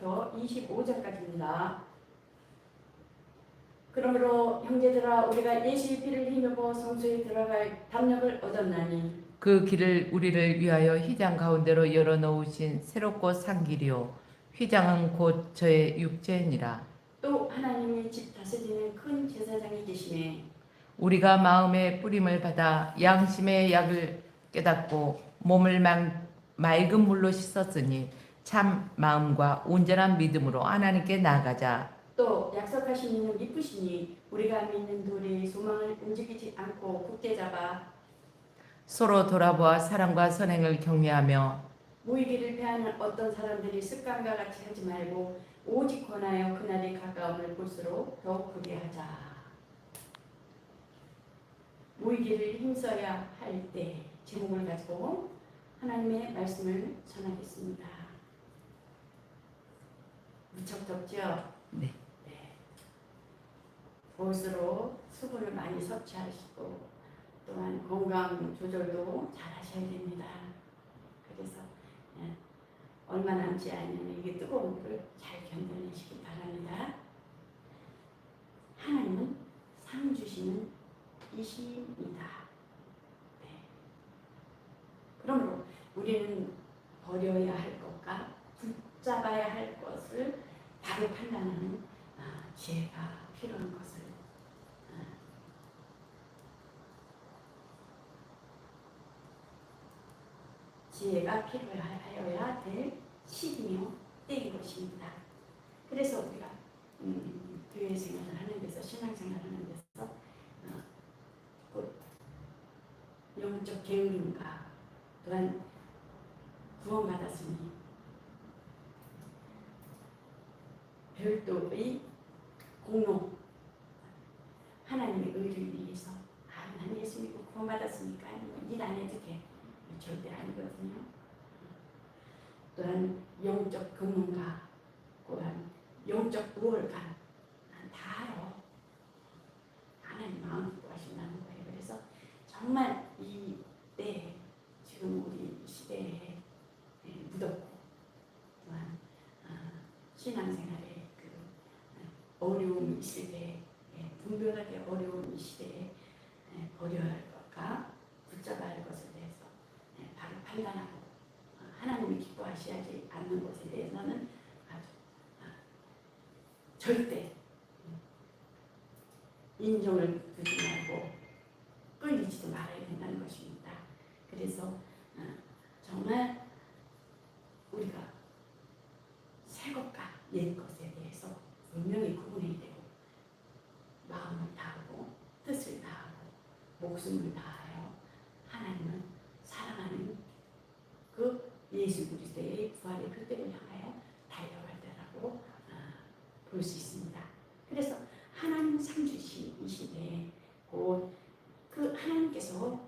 21절부터 25절까지입니다. 그러므로 형제들아 우리가 예수의 피를 힘입어 성소에 들어갈 담력을 얻었나니 그 길을 우리를 위하여 휘장 가운데로 열어놓으신 새롭고 산 길이요 휘장은 곧 저의 육체니라. 또 하나님의 집 다스리는 큰 제사장이 계시네. 우리가 마음의 뿌림을 받아 양심의 약을 깨닫고 몸을 맑은 물로 씻었으니 참 마음과 온전한 믿음으로 하나님께 나아가자. 또 약속하신 이는 이쁘시니 우리가 믿는 도리의 소망을 움직이지 않고 굳게 잡아 서로 돌아보아 사랑과 선행을 격려하며 모이기를 패하는 어떤 사람들이 습관과 같이 하지 말고 오직 권하여 그날이 가까움을 볼수록 더욱 그게 하자. 모이기를 힘써야 할 때 제목을 가지고 하나님의 말씀을 전하겠습니다. 무척 덥죠? 네. 볼수록 수분을 많이 섭취하시고 또한 건강 조절도 잘 하셔야 됩니다. 그래서 얼마 남지 않으면 이게 뜨거운 물을 잘 견뎌내시기 바랍니다. 하나님은 상 주시는 이십니다. 네. 그러므로 우리는 버려야 할 것과 붙잡아야 할 것을 바로 판단하는 지혜가 필요한 것을 지혜가 필요하여야 될 시기며 때인 것입니다. 그래서 우리가 교회 생활을 하는 데서 신앙생활을 하는 데서 영적 게으름과 또한 구원받았으니 별도의 공로 하나님의 의를 위해서 난 예수 믿고 구원받았으니까 일 안 해도 돼. 절대 아니거든요. 또한 영적 근문가 또한 영적 우월감 다 알아. 하나님 마음 기뻐하신다는 거예요. 그래서 정말 이때 지금 우리 시대에 무덥고 또한 신앙생활에 어려움이 있을 때 분별하게 어려운 이 시대에 버려야 할 것과 붙잡아야 할 것에 대해서 바로 판단하고 하나님이 기뻐하시지 않는 것에 대해서는 아주 절대 인정을 두지 말고 끌리지도 말아야 된다는 것입니다. 그래서 정말 우리가 새 것과 옛 것에 대해서 분명히 구분해야 되고 마음을 다하고 뜻을 다하고 목숨을 다하여 하나님을 사랑하는 그 예수 그리스도의 부활의 그 때를 향하여 달려갈 때라고 볼 수 있습니다. 그래서 하나님 상 주신 이 시대에 곧 그 하나님께서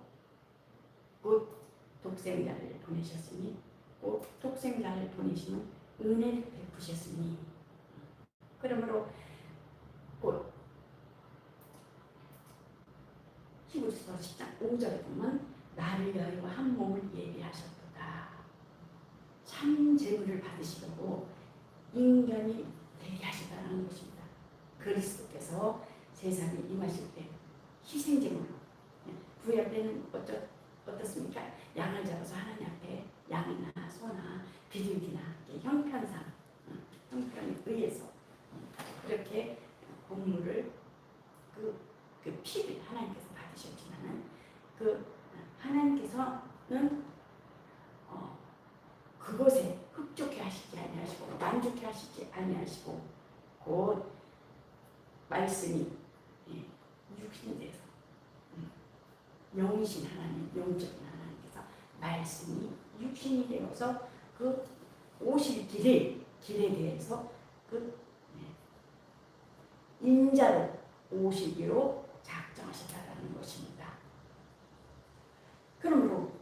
곧 독생자를 보내셨으니 곧 독생자를 보내시는 은혜를 베푸셨으니 그러므로 곧 히브리서 10장 5절에 보면 나를 위하여 한 몸을 예비하셨도다. 참 제물을 받으시려고 인간이 되게 하시다는 것입니다. 그리스도께서 세상에 임하실 때 희생제물로 구약 때는 어떻습니까? 양을 잡아서 하나님 앞에 양이나 소나 비둘기나 형편에 의해서 그렇게 곡물을 그 피를 하나님께서 받으셨지만은 그 하나님께서는 그것에 흡족해 하시지 아니하시고 만족해 하시지 아니하시고 곧 말씀이 육신이 돼서 영이신 하나님, 영적인 하나님께서 말씀이 육신이 되어서 그 오실 길에 대해서 그 인자로 오시기로 작정하셨다는 것입니다. 그러므로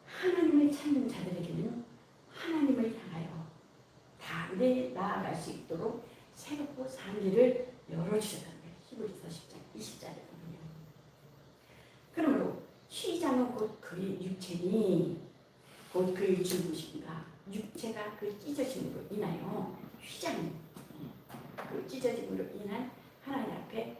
하나님을 찾는 자들에게는 하나님을 향하여 담대히 나아갈 수 있도록 새롭고 산 길을 열어주셨다는 거예요. 히브리서 10장 20절에 보면. 그러므로 휘장은 곧 그의 육체니 곧 그의 죽으심과 육체가 그 찢어짐으로 인하여 휘장, 그 찢어짐으로 인한 하나님 앞에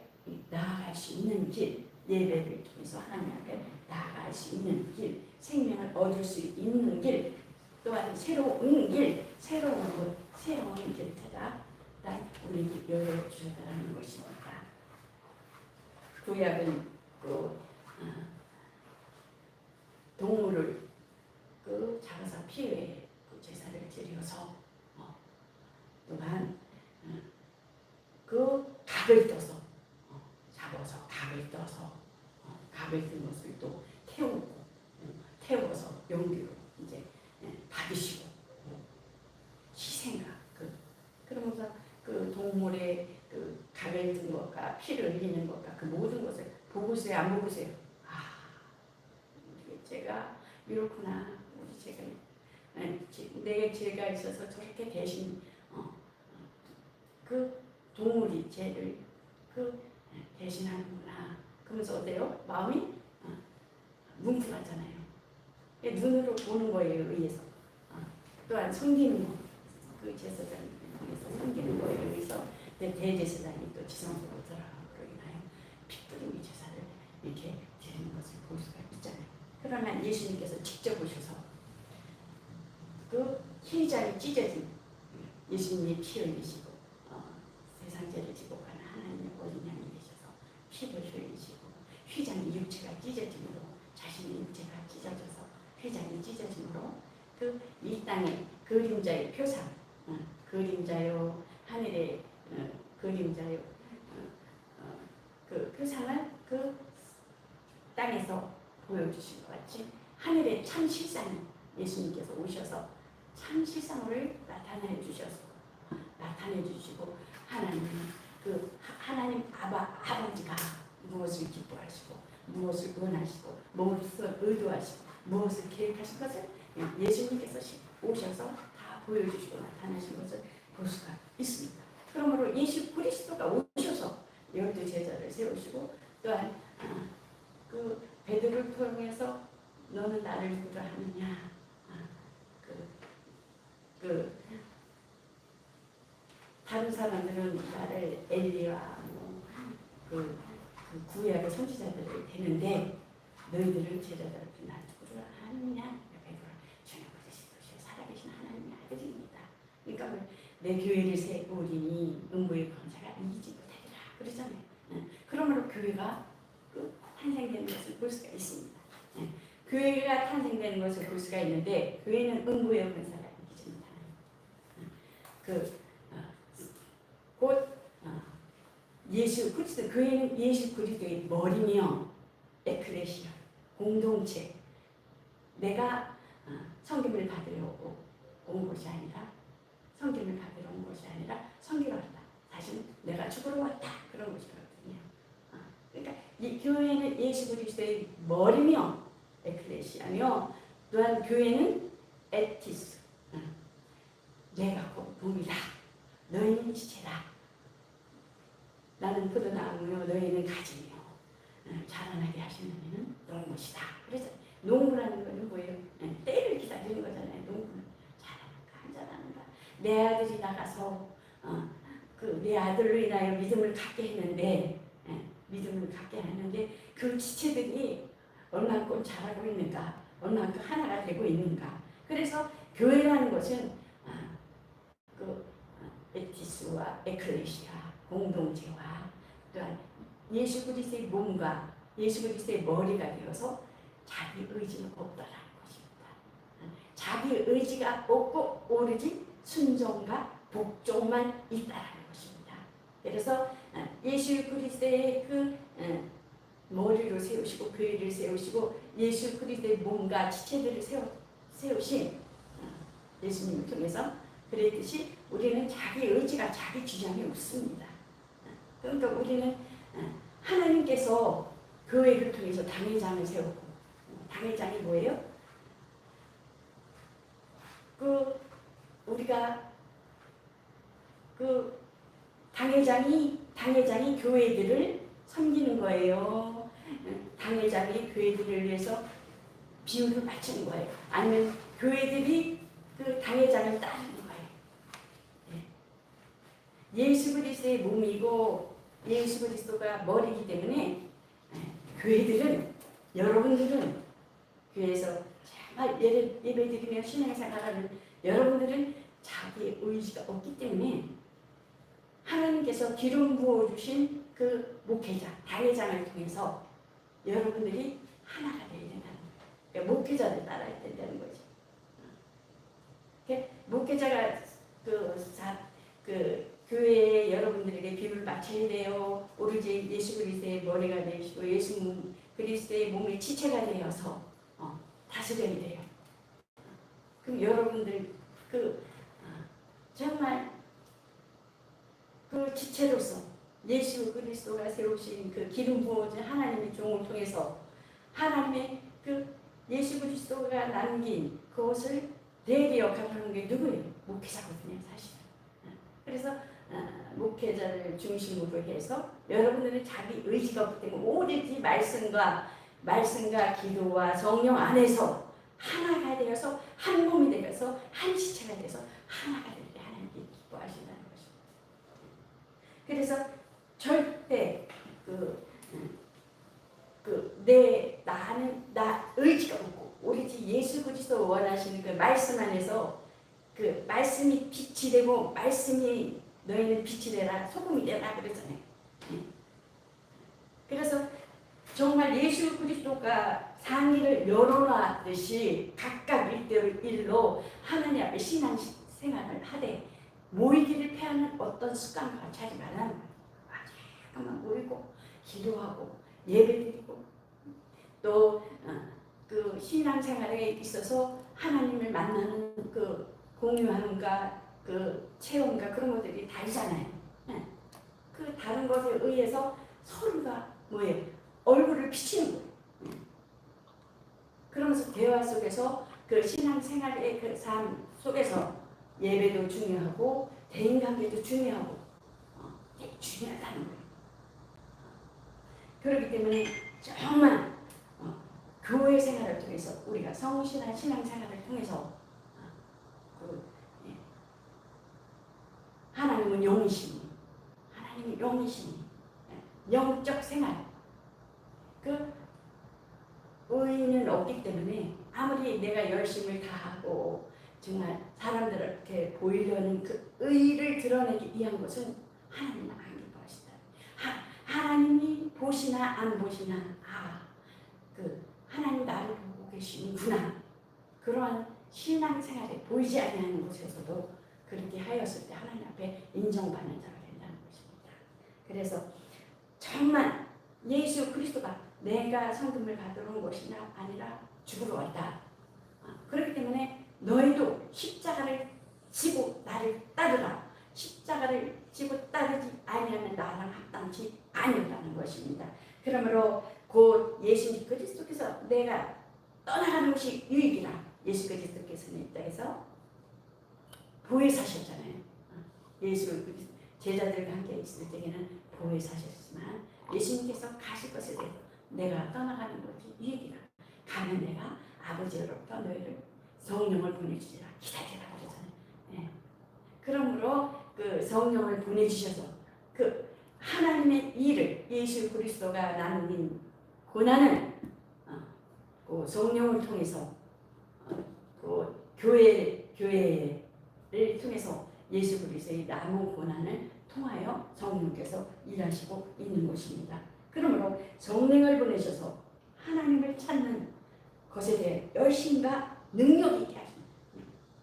나아갈 수 있는 길, 예배를 통해서 하나님 앞에 나아갈 수 있는 길, 생명을 얻을 수 있는 길, 또한 새로운 길, 새로운 것, 새로운 길을 찾아 우리에게 열어주셨다는 것입니다. 구약은 동물을 잡아서 피해 제사를 드려서 또한 각을 떠서 잡아서 각을 떠서 각을 뜬 것을 또 태워서 용기로 이제 받으시고 희생각 그러면서 그 동물의 그 각을 뜬 것과 피를 흘리는 것과 그 모든 것을 보고서요 안 보고서요 제가 이렇구나 우리 제가 내 죄가 있어서 저렇게 대신 그 동물이 죄를 대신하는구나. 그러면서 어때요? 마음이 뭉클하잖아요. 눈으로 보는 거예요, 의해서. 또한 섬기는 거, 그 제사장을 통해서 섬기는 거에 의해서 대제사장이 또 지성소로 들어가므로 인하여 핏부림이 제사를 이렇게 드리는 것을 볼 수가 있잖아요. 그러나 예수님께서 직접 오셔서 그 휘장이 찢어진 예수님이 피 흘리시고 세상 죄를 지고 가는 하나님의 어린 양이 되셔서 피를 흘리시고 휘장이 육체가 찢어짐으로 자신의 육체가 찢어져서 휘장이 찢어짐으로 이 땅의 그림자의 표상 그림자요 하늘의 그림자요 그 표상을 그 땅에서 보여주신 것 같이 하늘의 참 실상이 예수님께서 오셔서 참 실상을 나타내 주시고 하나님 아버지가 무엇을 기뻐하시고 무엇을 원하시고 무엇을 의도하시고 무엇을 계획하신 것을 예수님께서 오셔서 다 보여주시고 나타내신 것을 볼 수가 있습니다. 그러므로 예수 그리스도가 오셔서 12제자를 세우시고 또한 그 베드로를 통해서 너는 나를 누구라 하느냐 다른 사람들은 나를 엘리와 그 구약의 선지자들을 되는데 너희들은 제자들을 나를 누구라 하느냐 베드로가 주님 그리스도시요 살아계신 하나님의 아들입니다. 그러니까 내 교회를 세우리니 음부의 권세가 이기지 못하리라 그러잖아요. 그러므로 교회가 탄생되는 것을 볼 수가 있습니다. 교회가 탄생되는 것을 볼 수가 있는데 교회는 음부의 권세가 이기지 못하는 곧 예수 그리스도 교회는 예수 그리스도의 머리며 에클레시아 공동체 내가 성김을 받으러 온 것이 아니라 성김을 받으러 온 것이 아니라 성기러 왔다. 사실은 내가 죽으러 왔다 그런 것이거든요. 그러니까 이 교회는 예수 그리스도의 머리며 에클레시아며 또한 교회는 에티스 내가 곧 몸이다. 너희는 지체다. 나는 포도나무며 너희는 가지며 자라나게 하시는 이는 농부시다. 그래서 농부라는 것은 뭐예요? 때를 기다리는 거잖아요. 농부는 자라는가 안 자라는가. 내 아들이 나가서 내 아들로 인하여 믿음을 갖게 했는데 그 지체들이 얼마큼 자라고 있는가, 얼마큼 하나가 되고 있는가. 그래서 교회라는 것은 에티스와 에클레시아 공동체와 또한 예수 그리스도의 몸과 예수 그리스도의 머리가 되어서 자기 의지는 없다라는 것입니다. 자기 의지가 없고 오로지 순종과 복종만 있다라는 것입니다. 그래서 예수 그리스도의 머리로 세우시고 교회를 세우시고 예수 그리스도의 몸과 지체들을 세우신 예수님을 통해서 그랬듯이 우리는 자기 의지가 자기 주장이 없습니다. 그러니까 우리는 하나님께서 교회를 통해서 당회장을 세우고 당회장이 뭐예요? 우리가 당회장이 교회들을 섬기는 거예요. 당회장이 교회들을 위해서 비율을 맞추는 거예요. 아니면 교회들이 그 당회장을 따르는 거예요. 예수 그리스도의 몸이고 예수 그리스도가 머리이기 때문에 교회들은 여러분들은 교회에서 정말 예배드리며 신앙생활하는 여러분들은 자기의 의지가 없기 때문에 하나님께서 기름 부어주신 그 목회자, 당회장을 통해서 여러분들이 하나가 되어야 된다는 거예요. 그러니까 목회자를 따라야 된다는 거죠. 목회자가 그 교회에 여러분들에게 비유를 맞춰야 돼요. 오로지 예수 그리스도의 머리가 되시고 예수 그리스도의 몸의 지체가 되어서 다스려야 돼요. 그럼 여러분들 정말 그 지체로서 예수 그리스도가 세우신 그 기름 부어진 하나님의 종을 통해서 하나님의 그 예수 그리스도가 남긴 그것을 대리역할하는 게 누구예요? 목회자거든요, 사실은. 그래서 목회자를 중심으로 해서 여러분들은 자기 의지가 없기 때문에 오로지 말씀과 기도와 성령 안에서 하나가 되어서 한 몸이 되어서 한 지체가 되어서 하나가 될 때 하나님께 기뻐하신다는 것입니다. 그래서 절대 나 의지가 없고 오로지 예수 그리스도 원하시는 그 말씀 안에서 그 말씀이 빛이 되고 말씀이 너희는 빛이 되라 소금이 되라 그랬잖아요. 그래서 정말 예수 그리스도가 상의를 열어놨듯이 각각 일로 하나님 앞에 신앙생활을 하되 모이기를 패하는 어떤 습관과 자지 말라는 거예요. 잠깐만 모이고 기도하고 예배드리고 또 그 신앙생활에 있어서 하나님을 만나는 그 공유하는가 그 체험과 그런 것들이 다르잖아요. 그 다른 것에 의해서 서로가 뭐예요? 얼굴을 비치는 거예요. 그러면서 대화 속에서 그 신앙생활의 그 삶 속에서 예배도 중요하고 대인관계도 중요하고 되게 중요하다는 거예요. 그렇기 때문에 정말 교회 생활을 통해서 우리가 성실한 신앙생활을 통해서 하나님은 영이시니 하나님이 영이시니 영적 생활 그 의의는 없기 때문에 아무리 내가 열심을 다하고 정말 사람들한테 보이려는 그 의의를 드러내기 위한 것은 하나님은 안 기뻐하시다. 하나님이 보시나 안 보시나 하나님 나를 보고 계시는구나. 그러한 신앙생활에 보이지 아니하는 곳에서도 그렇게 하였을 때 하나님 앞에 인정받는 자가 된다는 것입니다. 그래서 정말 예수 그리스도가 내가 성금을 받으러 온 것이 아니라 죽으러 왔다. 그렇기 때문에 너희도 십자가를 지고 나를 따르라. 십자가를 지고 따르지 아니하면 나랑 합당치 아니었다는 것입니다. 그러므로 곧 예수 그리스도께서 내가 떠나가는 것이 유익이라. 예수 그리스도께서는 이 땅에서 보혜사셨잖아요. 예수 그리스도 제자들과 함께 있을 때에는 보혜사셨지만 예수님께서 가실 것에 대해서 내가 떠나가는 것이 유익이라. 가면 내가 아버지로부터 너희를 성령을 보내주시라. 기다리라 그러잖아요. 그러므로 그 성령을 보내주셔서 그 하나님의 일을 예수 그리스도가 나누는 고난을 그 성령을 통해서 그 교회를 통해서 예수 그리스도의 남은 고난을 통하여 성령께서 일하시고 있는 것입니다. 그러므로 성령을 보내셔서 하나님을 찾는 것에 대해 열심과 능력이 있게 하십니다.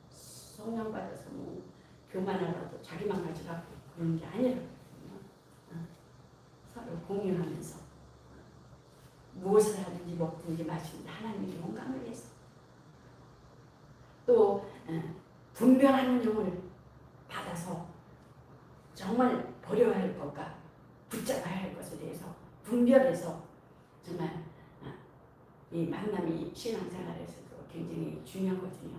성령 받아서 뭐 교만하라도 자기만 가지라 그런 게 아니라 서로 공유하면서 무엇을 하든지 먹든지 마시든지 하나님의 영광을 위해서 또 분별하는 영을 받아서 정말 버려야 할 것과 붙잡아야 할 것에 대해서 분별해서 정말 이 만남이 신앙생활에서도 굉장히 중요하거든요.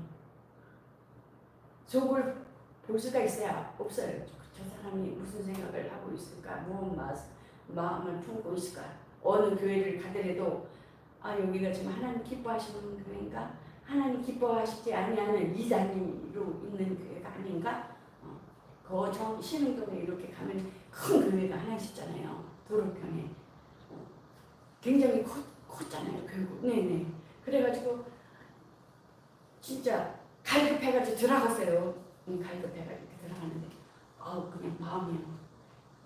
속을 볼 수가 있어야 없어요. 저 사람이 무슨 생각을 하고 있을까? 무슨 마음을 품고 있을까? 어느 교회를 가더라도 여기가 지금 하나님 기뻐하시는 교회인가? 하나님 기뻐하시지 아니하는 이장님으로 있는 교회가 아닌가? 그 신흥동에 이렇게 가면 큰 교회가 하나 있잖아요. 도로편에 굉장히 컸잖아요. 결국 네네. 그래가지고 진짜 갈급해가지고 들어갔어요. 갈급해가지고 들어가는데 그냥 마음이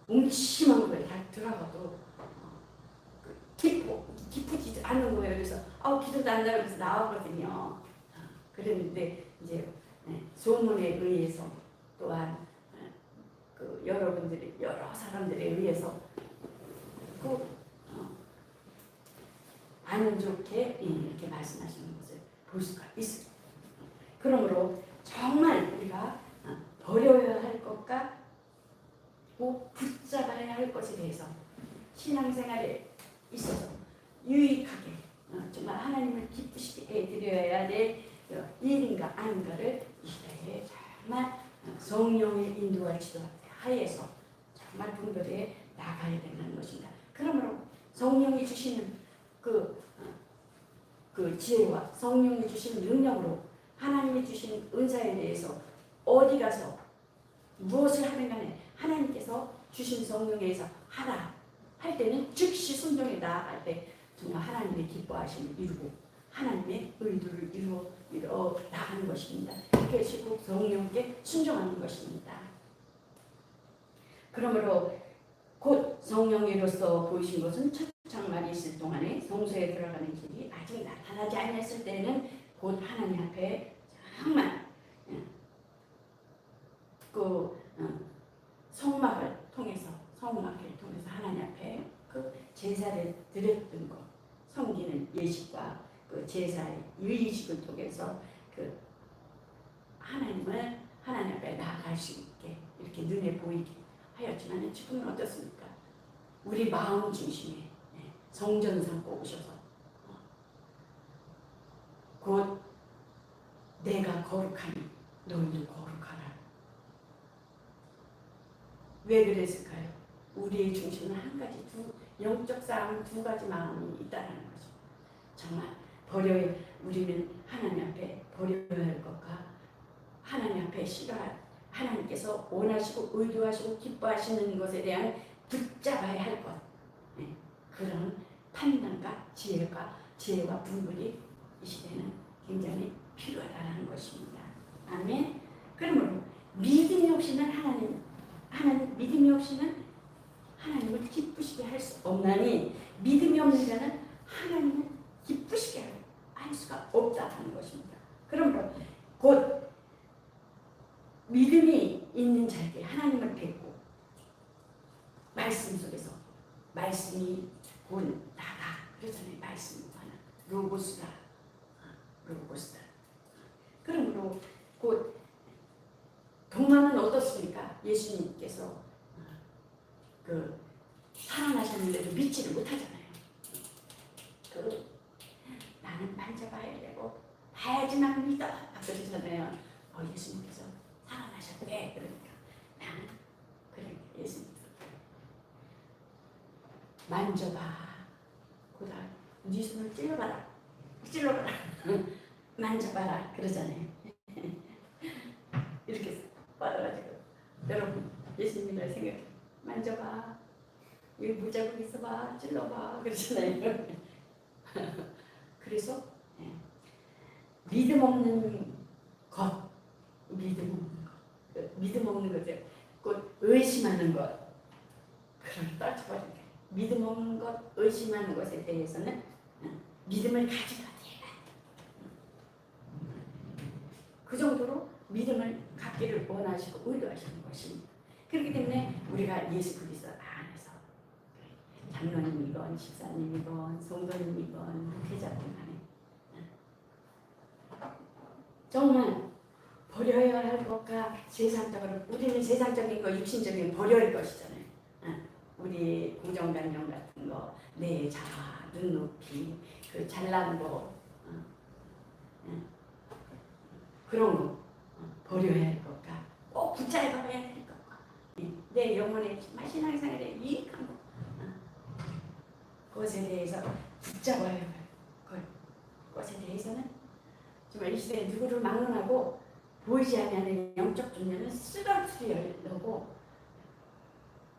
웅심한 거에 다 들어가도 기쁘지 않은 거예요. 그래서 기도도 안 나고 그래서 나왔거든요. 그랬는데 이제 소문에 의해서 또한 여러분들이 여러 사람들에 의해서 안 좋게 이렇게 말씀하시는 것을 볼 수가 있습니다. 그러므로 정말 우리가 버려야 할 것과 꼭 붙잡아야 할 것에 대해서 신앙생활에 있어서 유익하게 정말 하나님을 기쁘시게 해드려야 될 일인가 아닌가를 이 시대에 정말 성령의 인도와 지도 하에서 정말 분별해 나가야 되는 것입니다. 그러므로 성령이 주시는 그 지혜와 성령이 주시는 능력으로 하나님이 주신 은사에 대해서 어디 가서 무엇을 하든 간에 하나님께서 주신 성령에서 하라 할 때는 즉시 순종에 나아갈 때 정말 하나님의 기뻐하심을 이루고 하나님의 의도를 이루어 나가는 것입니다. 그것이 곧 성령께 순종하는 것입니다. 그러므로 곧 성령으로서 보이신 것은 첫 장말이 있을 동안에 성소에 들어가는 길이 아직 나타나지 않았을 때는 곧 하나님 앞에 정말 성막을 통해서 하나님 앞에 그 제사를 드렸던 것, 섬기는 예식과 그 제사의 의식을 통해서 그 하나님 앞에 나아갈 수 있게 이렇게 눈에 보이게 하였지만 지금은 어떻습니까? 우리 마음 중심에 성전 삼고 오셔서 곧 내가 거룩하니 너희도 거룩하라. 왜 그랬을까요? 우리의 중심은 한 가지, 영적 싸움 두 가지 마음이 있다는 거죠. 정말 우리는 하나님 앞에 버려야 할 것과 하나님 앞에 하나님께서 원하시고 의도하시고 기뻐하시는 것에 대한 붙잡아야 할 것, 그런 판단과 지혜와 분별이 이 시대는 굉장히 필요하다는 것입니다. 아멘. 그러므로 믿음이 없이는 믿음이 없이는 하나님을 기쁘시게 할 수 없나니 믿음이 없는 자는 하나님을 기쁘시게 할 수가 없다는 것입니다. 그러므로 곧 믿음이 있는 자에게 하나님을 뵙고 말씀 속에서 말씀이 곧 나가 그러잖아요. 말씀이 하나 로고스다. 그러므로 곧 동화는 어떻습니까? 예수님께서 살아나셨는데도 믿지를 못하잖아요. 나는 만져봐야 되고 봐야지만 믿어 그러잖아요. 예수님께서 살아나셨대. 그러니까 나는 예수님께서 만져봐. 그다음 네 손을 찔러봐라. 만져봐라 그러잖아요. 이렇게 받아가지고 여러분 예수님을 생각해. 만져봐. 여기 물자국 있어봐. 찔러봐. 그러잖아요. 그래서 믿음 없는 것, 믿음 없는 거죠. 곧 의심하는 것. 그걸 따져버리는 거예요. 믿음 없는 것, 의심하는 것에 대해서는 믿음을 가지고 그 정도로 믿음을 갖기를 원하시고 의도하시는 것입니다. 그렇기 때문에 우리가 예수 그리스도 안에서 장로님이건 집사님이건 성도님이건 회자분 간에 정말 버려야 할 것과 세상적으로 우리는 세상적인 거 육신적인 거 버려야 할 것이잖아요. 우리 공정관념 같은 거, 내 자아, 눈높이, 그 잘난 거 그런 거 버려야 할 것과 꼭 붙잡아야 할 것과 내 영혼의 신앙생활에 유익한 것 그것에 대해서 붙잡아야 할 것에 대해서는 정말 이 시대에 누구를 막론하고 보이지 않는 영적 존재는 쓰러뜨려 놓고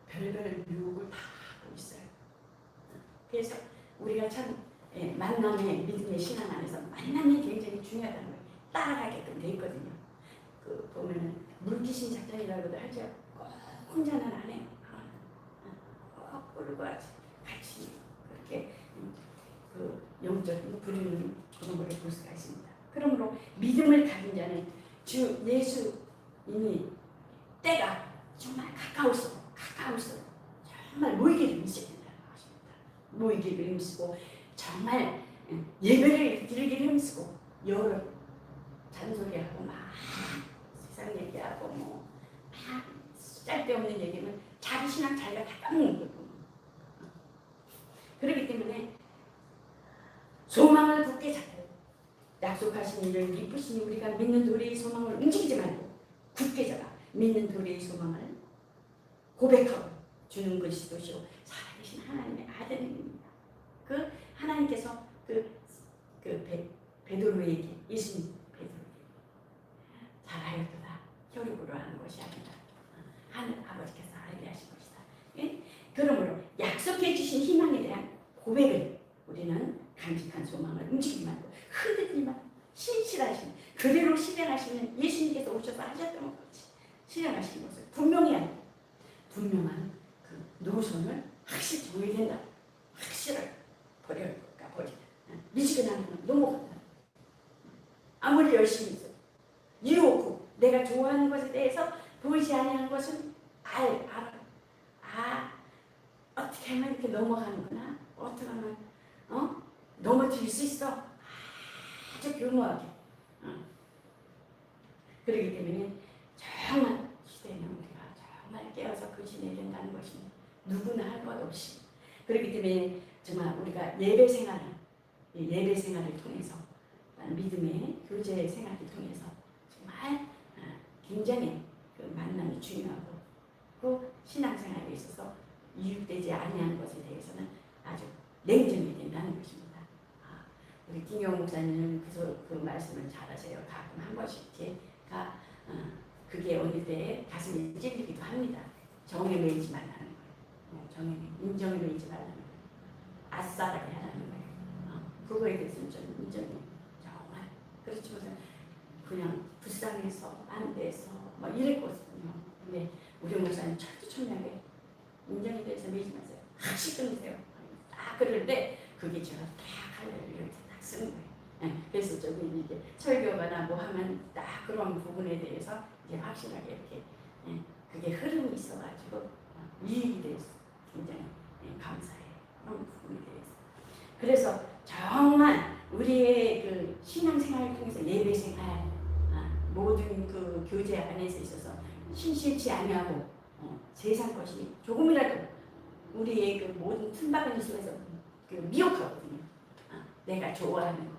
별별 유혹을 다 하고 있어요. 그래서 우리가 참 만남의 믿음의 신앙 안에서 만남이 굉장히 중요하다는 거예요. 따라가게끔 돼 있거든요. 그 보면은 물귀신 작전이라고도 하죠. 꼭 혼자는 안 해요. 꼭 끌고 같이 그렇게 그 영적인 부르는 그런 걸 볼 수가 있습니다. 그러므로 믿음을 가진 자는 주 예수님이 때가 정말 가까웠어. 정말 모이기를 힘쓰게 된다는 것입니다. 모이기를 힘쓰고 정말 예배를 드리기를 힘쓰고 여러 잔소리하고 막 세상 얘기하고 뭐 막 쓸데없는 얘기는 자기 신앙 자기가 다 까먹는 거고 그렇기 때문에 소망을 굳게 잡고 약속하신 일을 미쁘시니 우리가 믿는 도리의 소망을 움직이지 말고 굳게 잡아 믿는 도리의 소망을 고백하고 주는 그리스도시오 살아계신 하나님의 아들입니다. 그 하나님께서 베드로에게 예수님 베드로에게 잘하였도다 혈육으로 하는 것이 아니다. 하늘 아버지께서 알게 하신 것이다. 예? 그러므로 약속해 주신 희망에 대한 고백을 우리는 간직한 소망을 움직이지 말고 흔들리지 말고 신실하신 그대로 실행하시는 예수님께서 오셔서 하셨던 것 같이 실행하시는 것을 분명한 그 노선을 확실히 정해야 된다. 확실하게 버릴까 버리다. 미지근한 건 넘어간다. 아무리 열심히 해서 유혹고 내가 좋아하는 것에 대해서 보이지 아니하는 것은 알아. 어떻게 하면 이렇게 넘어가는구나. 어떻게 하면 넘어뜨릴 수 있어. 아주 교묘하게. 그렇기 때문에 정말 시대는 우리가 정말 깨어서 그 지내야 된다는 것입니다. 누구나 할 것 없이. 그렇기 때문에 정말 우리가 예배 생활을 통해서 믿음의 교제 생활을 통해서 정말 굉장히 그 만남이 중요하고 그 신앙생활에 있어서 이육되지 아니하는 것에 대해서는 아주 냉정해야 된다는 것입니다. 우리 김용 목사님은 그 말씀을 잘하세요. 가끔 한 번씩 제가 그게 어느 때 가슴이 찔리기도 합니다. 정에 매이지 말라는 거예요. 인정에 매이지 말라는 거예요. 아싸라게 하라는 거예요. 그거에 대해서는 좀 인정해. 정말 그렇지 못해 그냥 불쌍해서 안 돼서 막 이랬거든요. 근데 우리 목사님 철두철미하게 인정에 대해서 매이지 마세요. 확실히 끊으세요. 딱 그러는데 그게 제가 딱 하려고 이렇게 딱 쓰는 거예요. 그래서 저기 이제 설교가나 뭐 하면 딱 그런 부분에 대해서 이제 확실하게 이렇게 그게 흐름이 있어가지고 이익이 돼서 굉장히 감사해요. 그런 부분에 대해서. 그래서 정말 우리의 그 신앙생활을 통해서 예배생활 모든 그 교제 안에서 있어서 신실치 아니하고 세상 것이 조금이라도 우리의 그 모든 틈박은 속에서 그 미혹하거든요. 내가 좋아하는 거,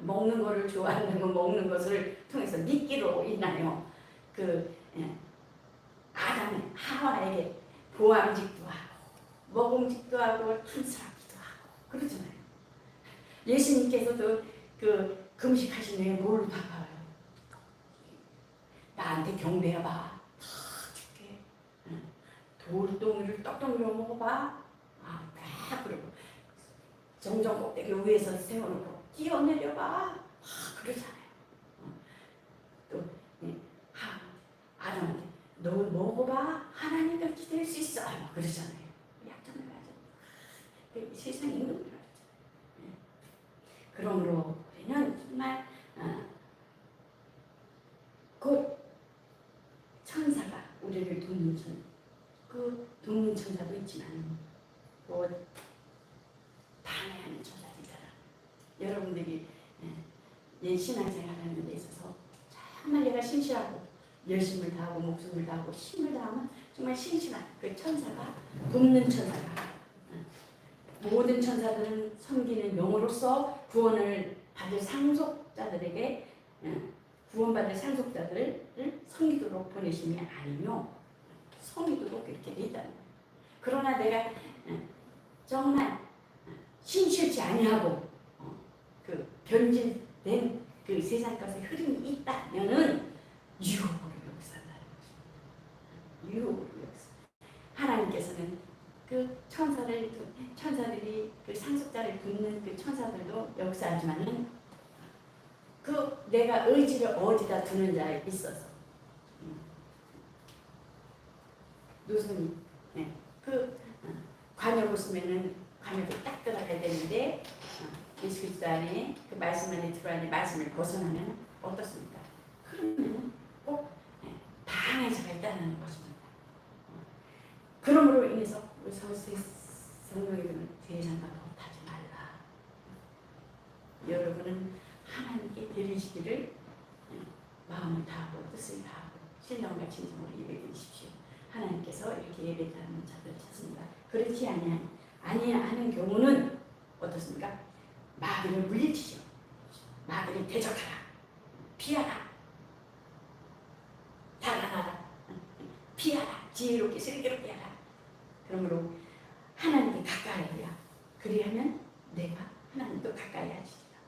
먹는 거를 좋아하는 거, 먹는 것을 통해서 믿기로 인하여 그 아담의 하와에게 보암직도 하고 먹음직도 하고 탐스럽기도 하고 그러잖아요. 예수님께서도 그 금식하신 후에 뭘 바라봐요? 나한테 경배해봐. 다 줄게. 돌덩이를 떡덩이로 먹어봐. 다 그러고 정정 꼭대기 위에서 세워놓고 뛰어내려봐. 그러잖아요. 또 아담한테 너 먹어봐. 하나님 같이 될 수 있어. 그러잖아요. 약점을 가져. 세상에 있는 거죠. 그러므로 우리는 정말 곧 천사가 우리를 돕는 그 돕는 천사도 있지만 곧 방해하는 천사도 있잖아. 여러분들이 신앙생활하는 데 있어서 정말 내가 신실하고 열심을 다하고 목숨을 다하고 힘을 다하면 정말 신실한 그 천사가 돕는 천사가 모든 천사들은 섬기는 영으로서 구원을 받을 상속자들에게 구원받을 상속자들을 섬기도록 보내심이 아니며 섬기도록 이렇게 돼 있다는 거예요. 그러나 내가 정말 신실치 아니하고 그 변질된 그 세상 것에 흐름이 있다면은 유혹으로 역사한다는 것입니다. 유혹으로 역사. 하나님께서는 그 천사들이 그 상속자를 긋는 그 천사들도 역사하지만은 그 내가 의지를 어디다 두는 자에 있어서 노선이 그 관여 보시면은 관여도 딱 들어가야 되는데 예수 그리스도 안에 그 말씀 안에 들어야 말씀을 벗어나면 어떻습니까? 그러면 꼭 방해자가 있다는 것입니다. 그러므로 인해서 우리 성도님은 세상과 더하지 말라. 여러분은 하나님께 드리시기를 마음을 다하고 뜻을 다하고 신령과 진정으로 예배드리십시오. 하나님께서 이렇게 예배드리는 자들을 찾습니다. 그렇지 아니하는 경우는 어떻습니까? 마귀를 물리치죠. 마귀를 대적하라. 피하라. 달아나라. 피하라. 지혜롭게 슬기롭게 하라. 그러므로 하나님께 가까이 해야 그리하면 내가 하나님도 가까이 하시리라.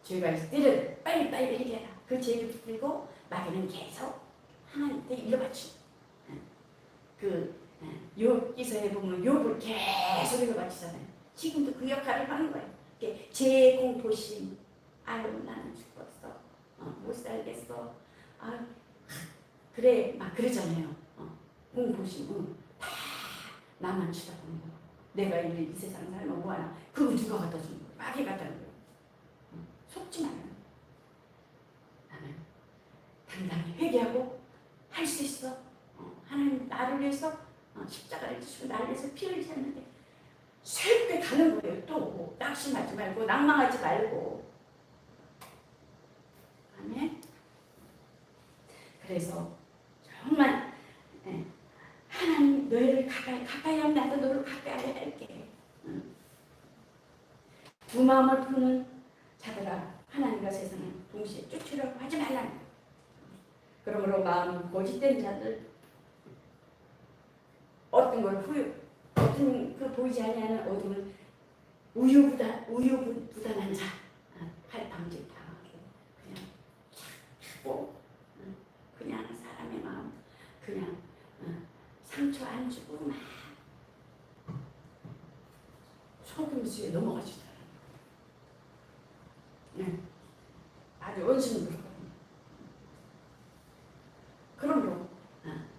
죄가 있을 때는 빨리빨리 해결해라. 그 죄를 풀고 마귀는 계속 하나님께 일러바치. 그 욥기서에 보면 욥을 계속 일러바치잖아요. 지금도 그 역할을 하는 거예요. 제 공포심. 아유 나는 죽었어. 못 살겠어. 아유 그래 막 그러잖아요. 공포심. 다 나만 쳐다보는 거. 내가 이 세상 살면 뭐하나. 그거 누가 갖다 주는 거야. 마귀 갖다 주는 거야. 속지 말아요. 나는 당당히 회개하고 할 수 있어. 하나님 나를 위해서 십자가를 지시고 나를 위해서 피를 흘렸는데 새롭게 가는 거예요. 또 낙심하지 말고 낭망하지 말고. 아멘. 그래서 정말 하나님 너희를 가까이 하면 나도 너를 가까이 할게. 두 마음을 푸는 자들아 하나님과 세상을 동시에 쫓으려고 하지 말라는 거예요. 그러므로 마음이 고집된 자들 어떤 그 보이지 아니하는 어둠은 우유부단한 자 팔방질 당하고 그냥 착하고 그냥 사람의 마음 그냥 상처 안 주고 막 속임수에 넘어가시더라고요. 아주 원수는 그렇거든요. 그러므로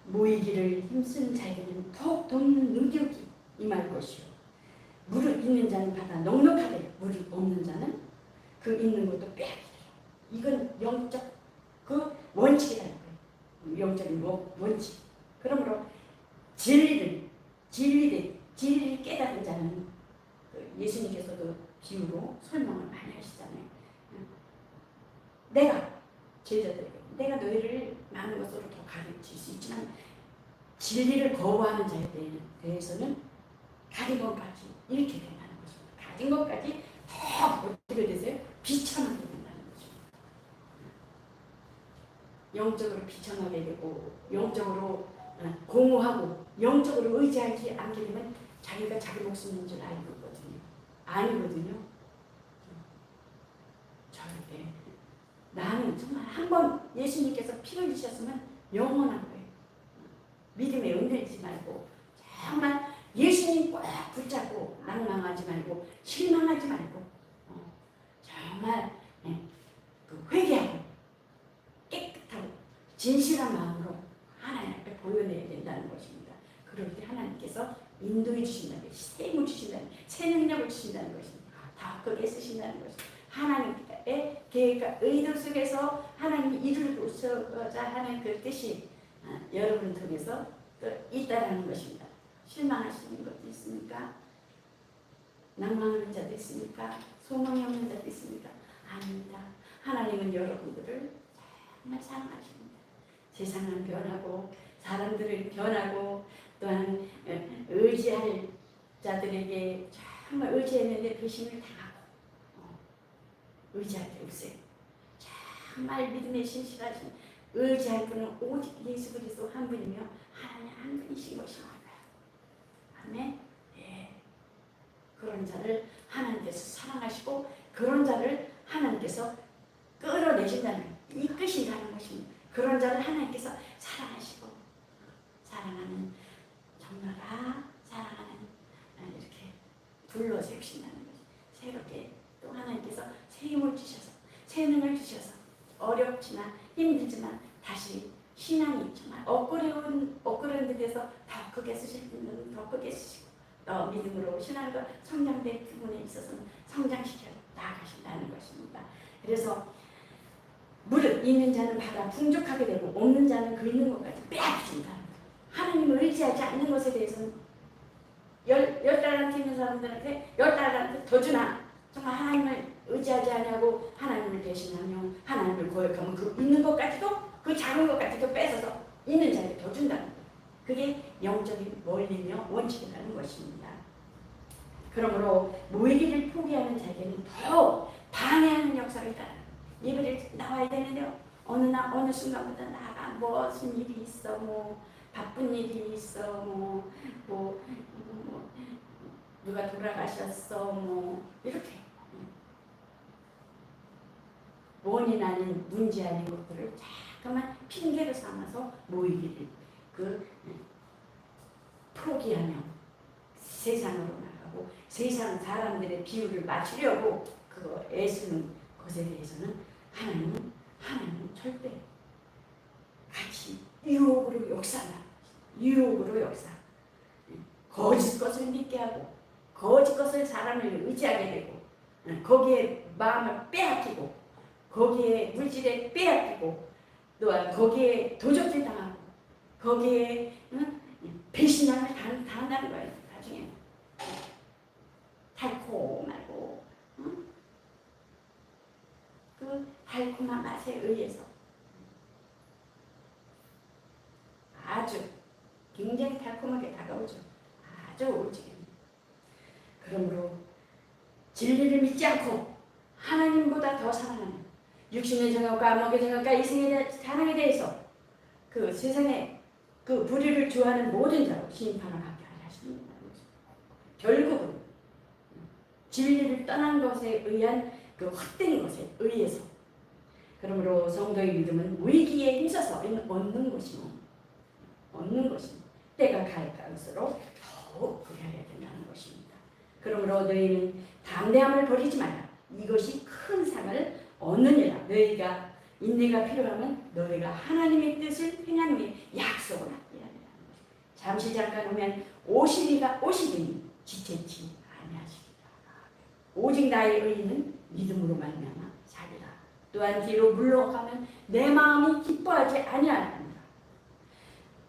모이기를 힘쓰는 자에게는 더욱 돕는 능력이 임할 것이요. 무릇 있는 자는 받아 넉넉하되 무릇 없는 자는 그 있는 것도 빼앗기리라. 이건 영적 그 원칙이라는 거예요. 영적인 원칙. 그러므로 진리를 깨닫는 자는 예수님께서도 비유로 설명을 많이 하시잖아요. 내가 제자들에게 내가 너희를 많은 것으로 더 가르칠 수 있지만 진리를 거부하는 자에 대해서는 가진 것까지 이렇게 된다는 것입니다. 가진 것까지 더 어떻게 되세요? 비참하게 된다는 것입니다. 영적으로 비참하게 되고 영적으로 공허하고 영적으로 의지하지 않게 되면 자기가 자기 목숨인 줄 알고 있거든요. 아니거든요. 절대. 나는 정말 한번 예수님께서 피를 흘리셨으면 영원한 거예요. 믿음에 흔들리지 말고 정말 예수님 꼭 붙잡고 낭망하지 말고 실망하지 말고 정말 그 회개하고 깨끗하고 진실한 마음으로 하나님 앞에 보여내야 된다는 것입니다. 그럴 때 하나님께서 인도해 주신다는 것이 셈을 주신다는 새 능력을 주신다는 것입니다. 더 크게 쓰신다는 것입니다. 하나님의 계획과 의도 속에서 하나님이 이루고자 하는 그 뜻이 여러분 통해서 또 있다라는 것입니다. 실망하시는 것도 있습니까? 낭망하는 자도 있습니까? 소망이 없는 자도 있습니까? 아닙니다. 하나님은 여러분들을 정말 사랑하십니다. 세상은 변하고 사람들은 변하고 또한 의지할 자들에게 정말 의지했는데 배신을 당하고 의지할 게 없어요. 정말 믿음에 신실하신 의지할 분은 오직 예수 그리스도 한 분이며 하나님 한 분이신 것이 알아요. 아멘. 예. 그런 자를 하나님께서 사랑하시고 그런 자를 하나님께서 끌어내신다는 거예요. 이끄신다는 것입니다. 그런 자를 하나님께서 사랑하시고 사랑하는 정말아 사랑하는 이렇게 불러세우신다는 거죠. 새롭게 또 하나님께서 새 힘을 주셔서 새 능을 주셔서 어렵지만 힘들지만 다시 신앙이 정말 엇그런 데서 더 크게 쓰실 분은 더 크게 쓰시고 또 믿음으로 신앙과 성장된 부분에 있어서는 성장시켜 나아가신다는 것입니다. 그래서 무릇 있는 자는 받아 풍족하게 되고 없는 자는 그 있는 것까지 빼앗긴다. 하나님을 의지하지 않는 것에 대해서는 열 달란트 있는 사람들한테 10달란트 더 주나 정말 하나님을 의지하지 않냐고 하나님을 대신하며 하나님을 고역하면 그 있는 것까지도 그 작은 것까지도 뺏어서 있는 자에게 더 준다는 거예요. 그게 영적인 원리며 원칙이라는 것입니다. 그러므로 모이기를 포기하는 자에게는 더 방해하는 역사가 있다. 예배를 나와야 되는데요. 어느 순간부터 나가 무슨 일이 있어, 뭐 바쁜 일이 있어, 뭐 누가 돌아가셨어, 뭐 이렇게 원인 아닌 문제 아닌 것들을 자꾸만 핑계로 삼아서 모이기를 포기하며 세상으로 나가고 세상 사람들의 비율을 맞추려고 그거 애쓰는 것에 대해서는 하나님은 절대 같이 유혹으로 역사한다. 유혹으로 역사. 거짓 것을 믿게 하고 거짓 것을 사람을 의지하게 되고 거기에 마음을 빼앗기고 거기에 물질에 빼앗기고 또한 거기에 도적질 당하고 거기에 배신감을 당한다는 거예요. 나중에 달콤하고 그 달콤한 맛에 의해서 아주 굉장히 달콤하게 다가오죠. 아주 오지게. 그러므로 진리를 믿지 않고 하나님보다 더 사랑하는 육신의 정욕과 안목의 정욕과 이생의 사랑에 대해서 그 세상에 그 불의를 주하는 모든 자로 심판을 받게 하시는 거죠. 결국은 진리를 떠난 것에 의한 그 헛된 것에 의해서 그러므로 성도의 믿음은 위기에 힘써서 얻는 것이고 때가 갈수록 더욱 그리하게 된다는 것입니다. 그러므로 너희는 담대함을 버리지 말라. 이것이 큰 상을 얻느니라. 너희가 인내가 필요하면 너희가 하나님의 뜻을 행하는 게 약속을 하게 하리라. 잠시 잠깐 오면 오시리니 지체치 아니하시리라. 오직 나의 의인은 믿음으로 말미암아 살리라. 또한 뒤로 물러가면 내 마음이 기뻐하지 아니하리라.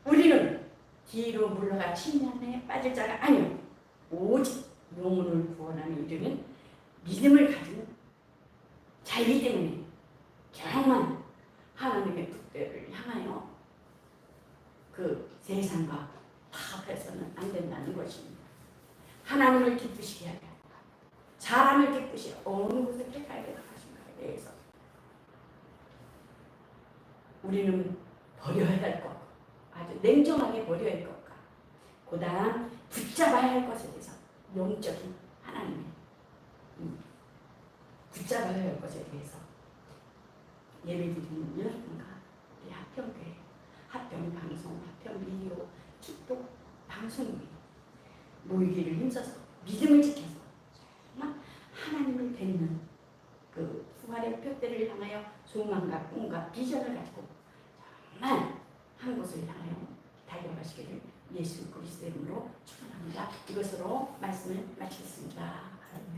우리는 뒤로 물러가 침략에 빠질 자가 아니오. 오직 영혼을 구원하며 이르는 믿음을 가진 자이기 때문에 경만 하나님의 뜻대를 향하여 그 세상과 타협해서는 안 된다는 것입니다. 하나님을 기쁘시게 하려 사람을 기쁘시게 어느 곳에 택하게 하신가에 대해서 우리는 버려야 할 것, 아주 냉정하게 버려야 할 것과 그 다음 붙잡아야 할 것에 대해서 영적인 하나님의 붙잡아야 할 것에 대해서 예배드리는 여러분과 우리 합평교회, 합평방송, 합평미디어, 축복 방송이 모이기를 힘써서 믿음을 지켜서 정말 하나님을 뵙는 그 부활의 표대를 향하여 소망과 꿈과 비전을 가지고 정말 한 곳을 향하여 달려가시기를 예수 그리스도 이름으로 축원합니다. 이것으로 말씀을 마치겠습니다.